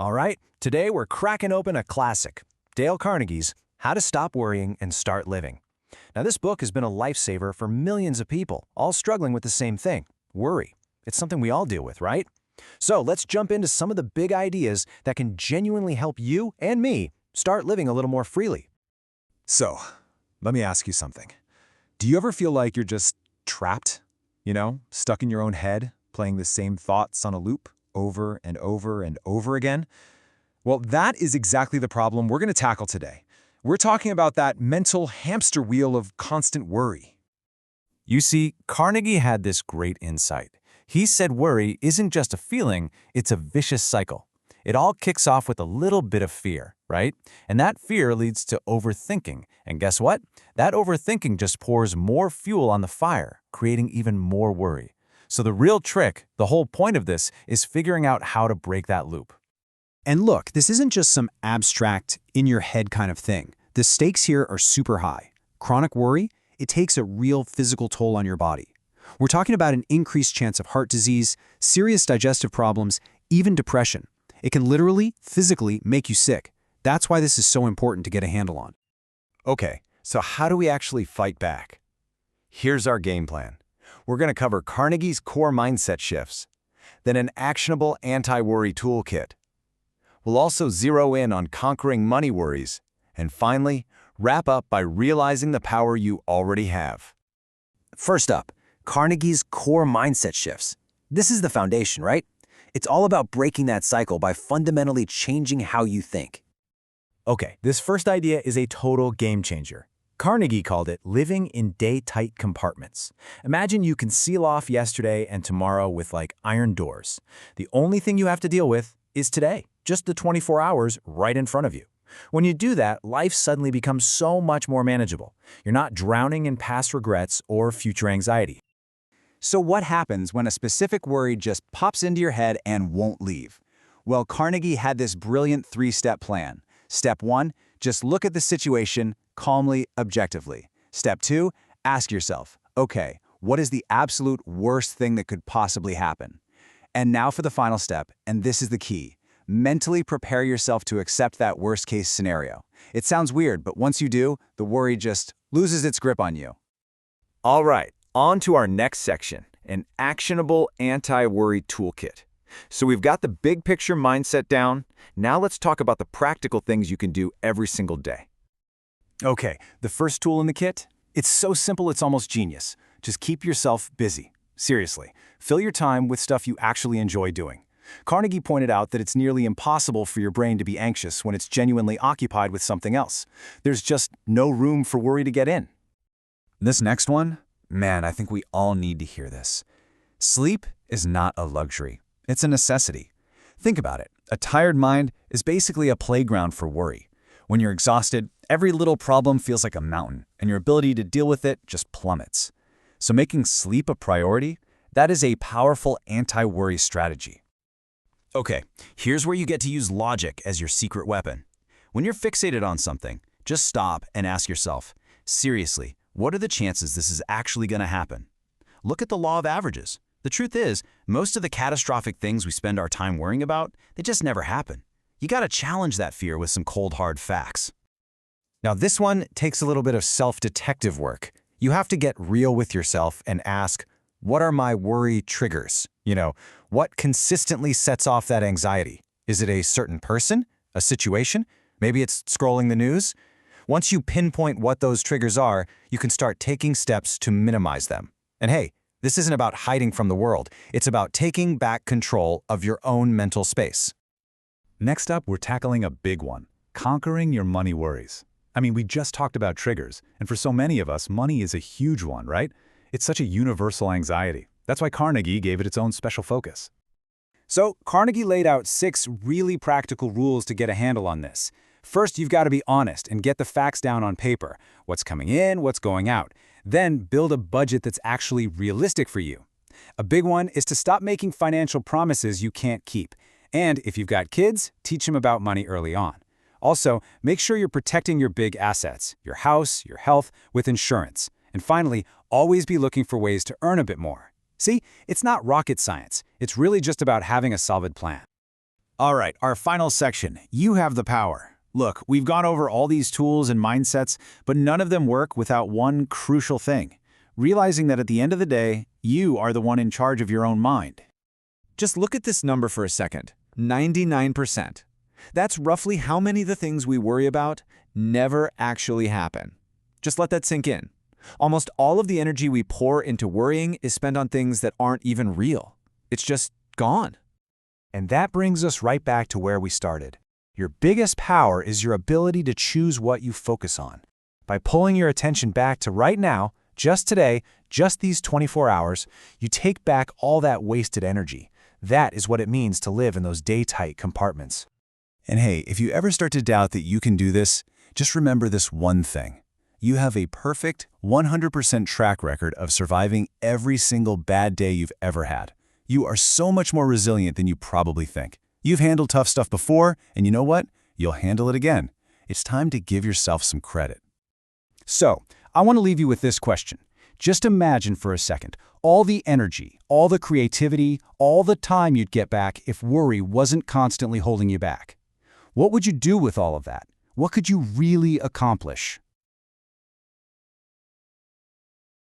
All right, today we're cracking open a classic, Dale Carnegie's How to Stop Worrying and Start Living. Now, this book has been a lifesaver for millions of people, all struggling with the same thing, worry. It's something we all deal with, right? So let's jump into some of the big ideas that can genuinely help you and me start living a little more freely. So, let me ask you something. Do you ever feel like you're just trapped? Stuck in your own head, playing the same thoughts on a loop over and over and over again? Well, that is exactly the problem we're going to tackle today. We're talking about that mental hamster wheel of constant worry. You see, Carnegie had this great insight. He said worry isn't just a feeling, it's a vicious cycle. It all kicks off with a little bit of fear, right? And that fear leads to overthinking. And guess what? That overthinking just pours more fuel on the fire, creating even more worry. So the real trick, the whole point of this, is figuring out how to break that loop. And look, this isn't just some abstract, in-your-head kind of thing. The stakes here are super high. Chronic worry, it takes a real physical toll on your body. We're talking about an increased chance of heart disease, serious digestive problems, even depression. It can literally, physically make you sick. That's why this is so important to get a handle on. Okay, so how do we actually fight back? Here's our game plan. We're going to cover Carnegie's core mindset shifts, then an actionable anti-worry toolkit. We'll also zero in on conquering money worries, and finally, wrap up by realizing the power you already have. First up, Carnegie's core mindset shifts. This is the foundation, right? It's all about breaking that cycle by fundamentally changing how you think. Okay, this first idea is a total game changer. Carnegie called it living in day-tight compartments. Imagine you can seal off yesterday and tomorrow with like iron doors. The only thing you have to deal with is today, just the 24 hours right in front of you. When you do that, life suddenly becomes so much more manageable. You're not drowning in past regrets or future anxiety. So what happens when a specific worry just pops into your head and won't leave? Well, Carnegie had this brilliant three-step plan. Step 1, just look at the situation calmly, objectively. Step 2, ask yourself, okay, what is the absolute worst thing that could possibly happen? And now for the final step, and this is the key. Mentally prepare yourself to accept that worst-case scenario. It sounds weird, but once you do, the worry just loses its grip on you. All right, on to our next section, an actionable anti-worry toolkit. So we've got the big picture mindset down. Now let's talk about the practical things you can do every single day. Okay, the first tool in the kit? It's so simple it's almost genius. Just keep yourself busy. Seriously, fill your time with stuff you actually enjoy doing. Carnegie pointed out that it's nearly impossible for your brain to be anxious when it's genuinely occupied with something else. There's just no room for worry to get in. This next one? Man, I think we all need to hear this. Sleep is not a luxury. It's a necessity. Think about it. A tired mind is basically a playground for worry. When you're exhausted, every little problem feels like a mountain, and your ability to deal with it just plummets. So making sleep a priority, that is a powerful anti-worry strategy. Okay, here's where you get to use logic as your secret weapon. When you're fixated on something, just stop and ask yourself, seriously, what are the chances this is actually going to happen? Look at the law of averages. The truth is, most of the catastrophic things we spend our time worrying about, they just never happen. You got to challenge that fear with some cold, hard facts. Now, this one takes a little bit of self-detective work. You have to get real with yourself and ask, what are my worry triggers? What consistently sets off that anxiety? Is it a certain person? A situation? Maybe it's scrolling the news? Once you pinpoint what those triggers are, you can start taking steps to minimize them. And hey, this isn't about hiding from the world. It's about taking back control of your own mental space. Next up, we're tackling a big one, conquering your money worries. I mean, we just talked about triggers, and for so many of us, money is a huge one, right? It's such a universal anxiety. That's why Carnegie gave it its own special focus. So Carnegie laid out 6 really practical rules to get a handle on this. First, you've got to be honest and get the facts down on paper. What's coming in, what's going out. Then build a budget that's actually realistic for you. A big one is to stop making financial promises you can't keep. And if you've got kids, teach them about money early on. Also, make sure you're protecting your big assets, your house, your health, with insurance. And finally, always be looking for ways to earn a bit more. See, it's not rocket science. It's really just about having a solid plan. All right, our final section. You have the power. Look, we've gone over all these tools and mindsets, but none of them work without one crucial thing. Realizing that at the end of the day, you are the one in charge of your own mind. Just look at this number for a second. 99%. That's roughly how many of the things we worry about never actually happen. Just let that sink in. Almost all of the energy we pour into worrying is spent on things that aren't even real. It's just gone. And that brings us right back to where we started. Your biggest power is your ability to choose what you focus on. By pulling your attention back to right now, just today, just these 24 hours, you take back all that wasted energy. That is what it means to live in those day-tight compartments. And hey, if you ever start to doubt that you can do this, just remember this one thing. You have a perfect 100% track record of surviving every single bad day you've ever had. You are so much more resilient than you probably think. You've handled tough stuff before, and you know what? You'll handle it again. It's time to give yourself some credit. So, I want to leave you with this question. Just imagine for a second all the energy, all the creativity, all the time you'd get back if worry wasn't constantly holding you back. What would you do with all of that? What could you really accomplish?